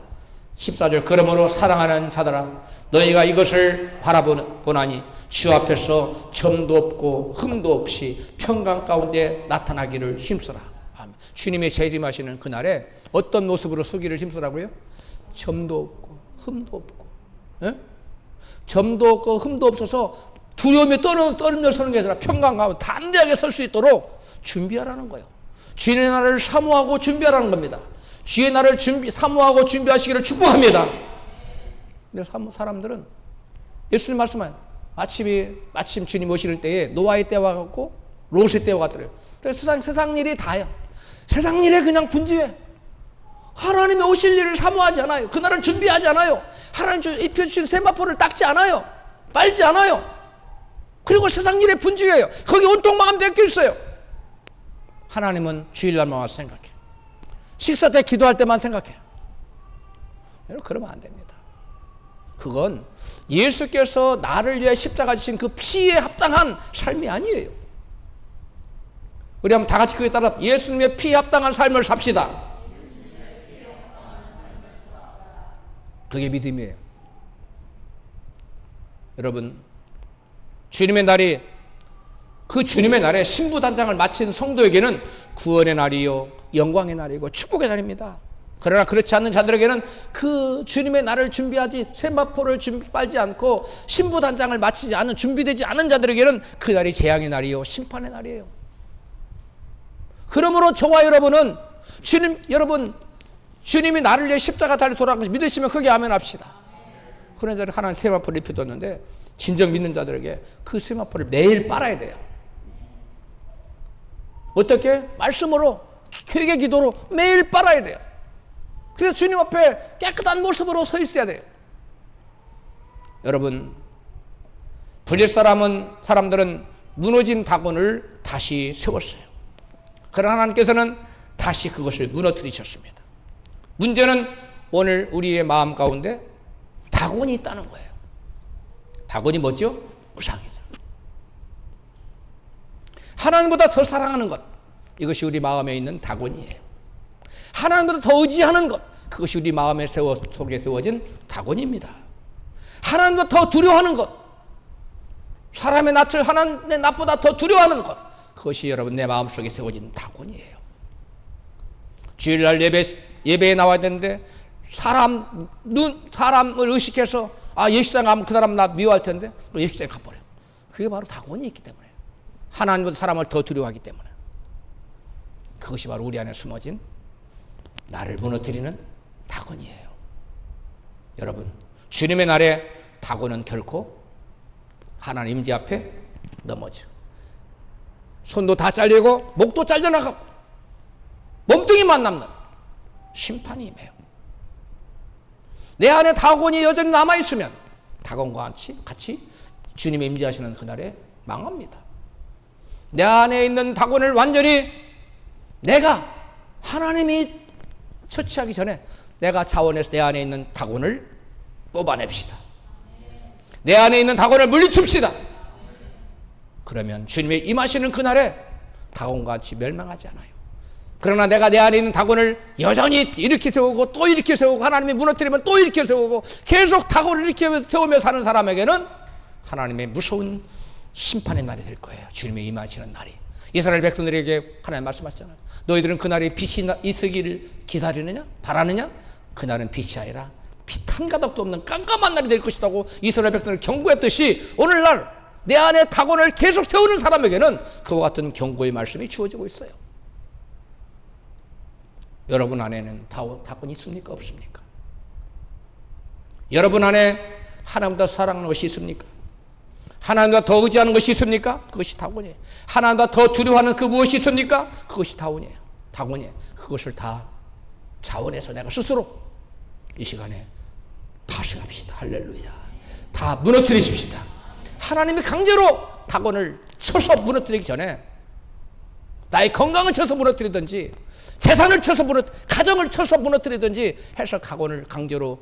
14절. 그러므로 사랑하는 자들아 너희가 이것을 바라보나니 주 앞에서 점도 없고 흠도 없이 평강 가운데 나타나기를 힘쓰라. 아멘. 주님의 재림하시는 그날에 어떤 모습으로 서기를 힘쓰라고요? 점도 없고 흠도 없고, 에? 점도 없고 흠도 없어서 두려움에 떨며 서는 게 아니라 평강 가운데 담대하게 설 수 있도록 준비하라는 거예요. 주의 날을 사모하고 준비하라는 겁니다. 주의 날을 사모하고 준비하시기를 축복합니다. 근데 사람들은 예수님 말씀은 마침 주님 오실 때에 노아의 때와 같고 롯의 때와 같더래요. 그래서 세상 일이 다야. 세상 일에 그냥 분주해. 하나님의 오실 일을 사모하지 않아요. 그날을 준비하지 않아요. 하나님 입혀주신 세마포를 닦지 않아요. 빨지 않아요. 그리고 세상 일에 분주해요. 거기 온통 마음 뺏겨 있어요. 하나님은 주일날만 와서 생각해. 식사 때 기도할 때만 생각해. 여러분 그러면 안 됩니다. 그건 예수께서 나를 위해 십자가 지신 그 피에 합당한 삶이 아니에요. 우리 한번 다 같이 그에 따라 예수님의 피에 합당한 삶을 삽시다. 그게 믿음이에요. 여러분 주님의 날이 그 주님의 날에 신부단장을 마친 성도에게는 구원의 날이요 영광의 날이고 축복의 날입니다. 그러나 그렇지 않는 자들에게는 그 주님의 날을 준비하지 세마포를 빨지 않고 신부단장을 마치지 않은 준비되지 않은 자들에게는 그 날이 재앙의 날이요 심판의 날이에요. 그러므로 저와 여러분은 주님이 나를 위해 십자가 달려 돌아간 것을 믿으시면 크게 아멘 합시다. 그런 자를 하나님 세마포를 입혀뒀는데 진정 믿는 자들에게 그 세마포를 매일 빨아야 돼요. 어떻게? 말씀으로 회개 기도로 매일 빨아야 돼요. 그래서 주님 앞에 깨끗한 모습으로 서 있어야 돼요. 여러분 블레 사람들은 무너진 다곤을 다시 세웠어요. 그러나 하나님께서는 다시 그것을 무너뜨리셨습니다. 문제는 오늘 우리의 마음 가운데 다곤이 있다는 거예요. 다곤이 뭐죠? 우상이죠. 하나님보다 더 사랑하는 것, 이것이 우리 마음에 있는 다곤이에요. 하나님보다 더 의지하는 것, 그것이 우리 마음에 속에 세워진 다곤입니다. 하나님보다 더 두려워하는 것, 사람의 낯을 하나님의 낯보다 더 두려워하는 것, 그것이 여러분 내 마음속에 세워진 다곤이에요. 주일날 예배에 나와야 되는데 사람을 의식해서 예식장 가면 그 사람 나 미워할 텐데 예식장 가버려. 그게 바로 다곤이 있기 때문에, 하나님보다 사람을 더 두려워하기 때문에. 그것이 바로 우리 안에 숨어진 나를 무너뜨리는 다곤이에요. 여러분 주님의 날에 다곤은 결코 하나님 임재 앞에 넘어져. 손도 다 잘리고 목도 잘려나가고 몸뚱이만 남는 심판이 임해요. 내 안에 다곤이 여전히 남아있으면 다곤과 같이 주님이 임재하시는 그날에 망합니다. 내 안에 있는 다곤을 완전히 내가 하나님이 처치하기 전에 내가 자원해서 내 안에 있는 다곤을 뽑아냅시다. 내 안에 있는 다곤을 물리칩시다. 그러면 주님의 임하시는 그날에 다곤과 같이 멸망하지 않아요. 그러나 내가 내 안에 있는 다곤을 여전히 이렇게 세우고 또 이렇게 세우고 하나님이 무너뜨리면 또 이렇게 세우고 계속 다곤을 이렇게 세우며 사는 사람에게는 하나님의 무서운 심판의 날이 될 거예요. 주님의 임하시는 날이. 이스라엘 백성들에게 하나님 말씀하셨잖아요. 너희들은 그날이 빛이 있으기를 기다리느냐 바라느냐? 그날은 빛이 아니라 빛 한 가닥도 없는 깜깜한 날이 될 것이라고 이스라엘 백성을 경고했듯이 오늘날 내 안에 다곤을 계속 세우는 사람에게는 그와 같은 경고의 말씀이 주어지고 있어요. 여러분 안에는 다곤이 있습니까? 없습니까? 여러분 안에 하나님보다 사랑하는 것이 있습니까? 하나님보다 더 의지하는 것이 있습니까? 그것이 다곤이에요. 하나님보다 더 두려워하는 그 무엇이 있습니까? 그것이 다곤이에요. 그것을 다 자원해서 내가 스스로 이 시간에 파쇄합시다. 할렐루야. 다 무너뜨리십시다. 하나님이 강제로 다곤을 쳐서 무너뜨리기 전에 나의 건강을 쳐서 무너뜨리든지 재산을 쳐서 가정을 쳐서 무너뜨리든지 해서 다곤을 강제로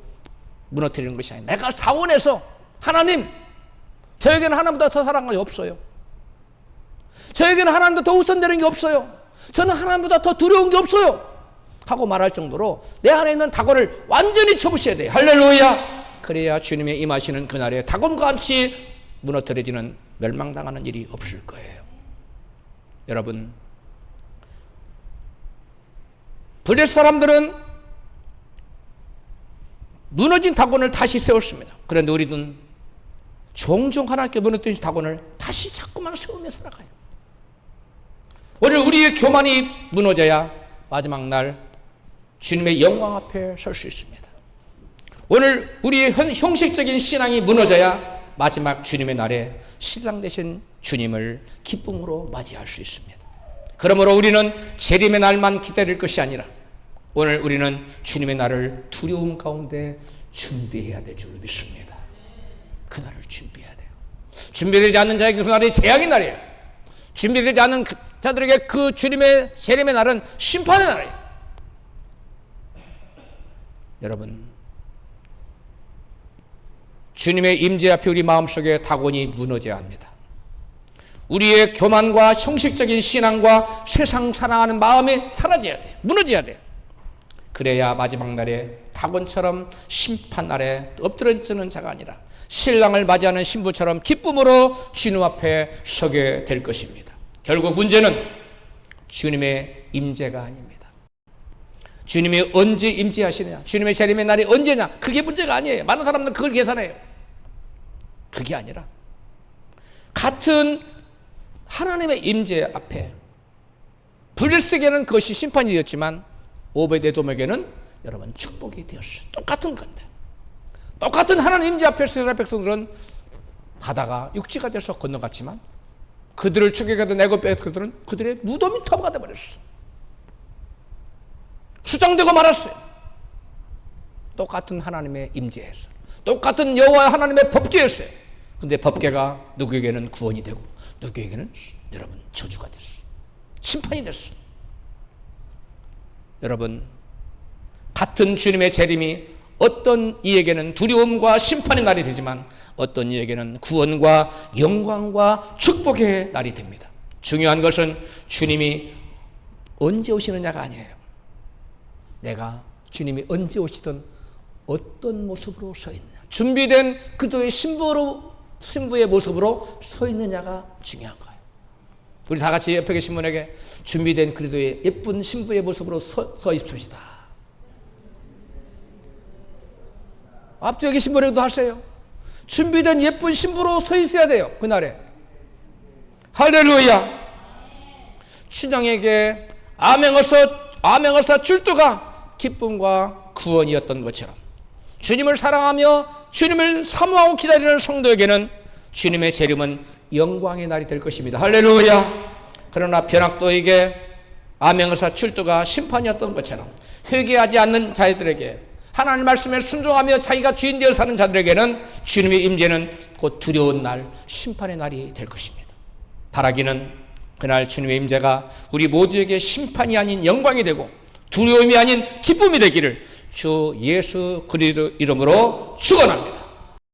무너뜨리는 것이 아니라 내가 자원해서 하나님, 저에게는 하나님보다 더 사랑하는 게 없어요. 저에게는 하나님보다 더 우선되는 게 없어요. 저는 하나님보다 더 두려운 게 없어요. 하고 말할 정도로 내 안에 있는 다곤을 완전히 쳐부셔야 돼요. 할렐루야. 그래야 주님의 임하시는 그날에 다곤과 같이 무너뜨려지는 멸망당하는 일이 없을 거예요. 여러분, 블레셋 사람들은 무너진 다곤을 다시 세웠습니다. 그런데 우리는 종종 하나님께 무너뜨린 다곤을 다시 자꾸만 세우며 살아가요. 오늘 우리의 교만이 무너져야 마지막 날 주님의 영광 앞에 설 수 있습니다. 오늘 우리의 형식적인 신앙이 무너져야 마지막 주님의 날에 신랑 되신 주님을 기쁨으로 맞이할 수 있습니다. 그러므로 우리는 재림의 날만 기다릴 것이 아니라 오늘 우리는 주님의 날을 두려움 가운데 준비해야 될 줄 믿습니다. 그 날을 준비해야 돼요. 준비되지 않는 자에게 그 날이 재앙의 날이에요. 준비되지 않는 자들에게 그 주님의 재림의 날은 심판의 날이에요. 여러분, 주님의 임재 앞에 우리 마음속에 다곤이 무너져야 합니다. 우리의 교만과 형식적인 신앙과 세상 사랑하는 마음이 사라져야 돼요. 무너져야 돼요. 그래야 마지막 날에 다곤처럼 심판 날에 엎드러지는 자가 아니라 신랑을 맞이하는 신부처럼 기쁨으로 주님 앞에 서게 될 것입니다. 결국 문제는 주님의 임재가 아닙니다. 주님이 언제 임재하시느냐, 주님의 재림의 날이 언제냐, 그게 문제가 아니에요. 많은 사람들은 그걸 계산해요. 그게 아니라 같은 하나님의 임재 앞에 블레셋에게는 그것이 심판이 되었지만 오베데돔에게는 여러분 축복이 되었어요. 똑같은 건데, 똑같은 하나님 임재 앞에서 이스라엘 백성들은 바다가 육지가 돼서 건너갔지만 그들을 추격하던 애굽 백성들은 그들의 무덤이 터부가 되어버렸어요. 수장되고 말았어요. 똑같은 하나님의 임재에서, 똑같은 여호와 하나님의 법궤였어요. 근데 법궤가 누구에게는 구원이 되고 누구에게는 여러분 저주가 됐어. 심판이 됐어. 여러분, 같은 주님의 재림이 어떤 이에게는 두려움과 심판의 날이 되지만 어떤 이에게는 구원과 영광과 축복의 날이 됩니다. 중요한 것은 주님이 언제 오시느냐가 아니에요. 내가 주님이 언제 오시든 어떤 모습으로 서 있느냐, 준비된 그도의 신부의 모습으로 서 있느냐가 중요한 거예요. 우리 다 같이 옆에 계신 분에게 준비된 그리스도의 예쁜 신부의 모습으로 서 있읍시다. 앞쪽에 계신 분에게도 하세요. 준비된 예쁜 신부로 서 있어야 돼요. 그날에. 할렐루야. 친정에게 아멘어사 출두가 기쁨과 구원이었던 것처럼 주님을 사랑하며 주님을 사모하고 기다리는 성도에게는 주님의 재림은 영광의 날이 될 것입니다. 할렐루야. 그러나 변학도에게 암행어사 칠도가 심판이었던 것처럼 회개하지 않는 자들에게, 하나님 말씀에 순종하며 자기가 주인 되어 사는 자들에게는 주님의 임재는 곧 두려운 날, 심판의 날이 될 것입니다. 바라기는 그날 주님의 임재가 우리 모두에게 심판이 아닌 영광이 되고 두려움이 아닌 기쁨이 되기를 주 예수 그리스도 이름으로 축원합니다.